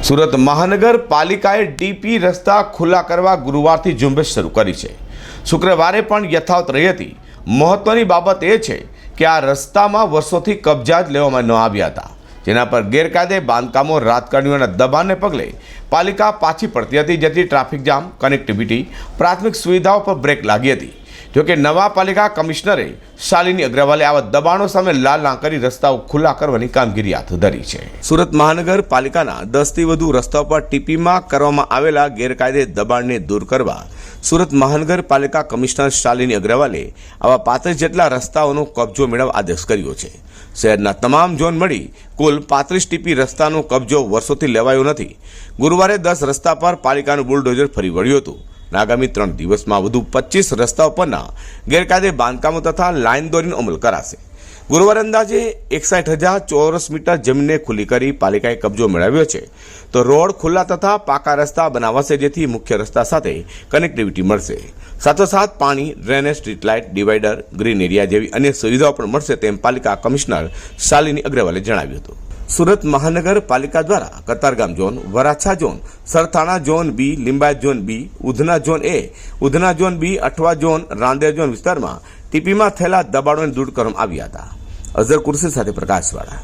સુરત મહાનગરપાલિકાએ ડીપી રસ્તા ખુલ્લા કરવા ગુરુવારથી ઝુંબેશ શરૂ કરી છે। શુક્રવારે પણ યથાવત રહી હતી। મહત્વની બાબત એ છે કે આ રસ્તામાં વર્ષોથી કબજા જ લેવામાં ન આવ્યા હતા, જેના પર ગેરકાયદે બાંધકામો રાજકારણીઓના દબાણને પગલે પાલિકા પાછી પડતી હતી, જેથી ટ્રાફિક જામ, કનેક્ટિવિટી, પ્રાથમિક સુવિધાઓ પર બ્રેક લાગી હતી। જોકે નવા પાલિકા કમિશનરે શાલિની અગ્રવાલે આવા દબાણો સામે લાલ કરી રસ્તાઓ ખુલ્લા કરવાની કામગીરી હાથ ધરી છે। સુરત મહાનગરપાલિકાના 10થી વધુ રસ્તાઓ પર ટીપીમાં કરવામાં આવેલા ગેરકાયદે દબાણને દૂર કરવા સુરત મહાનગરપાલિકા કમિશનર શાલિની અગ્રવાલે આવા 35 જેટલા રસ્તાઓનો કબજો મેળવવા આદેશ કર્યો છે। શહેરના તમામ ઝોન મળી કુલ 35 ટીપી રસ્તાનો કબજો વર્ષોથી લેવાયો નથી। ગુરુવારે 10 રસ્તા પર પાલિકાનું બુલડોઝર ફરી વળ્યું હતું। આગામી 3 દિવસમાં વધુ 25 રસ્તાઓ પરના ગેરકાયદે બાંધકામો તથા લાઇન દોરીનો અમલ કરાશે। ગુરુવારે અંદાજે 61,000 ચોરસ મીટર જમીનને ખુલ્લી કરી પાલિકાએ કબજો મેળવ્યો છે, તો રોડ ખુલ્લા તથા પાકા રસ્તા બનાવાશે, જેથી મુખ્ય રસ્તા સાથે કનેક્ટિવિટી મળશે। સાથોસાથ પાણી, drainage, street light, divider, green area જેવી અન્ય સુવિધાઓ પણ મળશે, તેમ પાલિકા કમિશનર શાલિની અગ્રવાલે જણાવ્યું હતું। સુરત મહાનગરપાલિકા દ્વારા Katargam zone, Varachha zone, Sarthana zone B, Limbayat zone B, Udhna zone A, Udhna zone B, Athwa zone, Rander zone વિસ્તારમાં ટીપીમાં થયેલા દબાણોને દૂર કરવામાં આવ્યા હતા। અઝર કુર્સી સાથે પ્રકાશવાળા।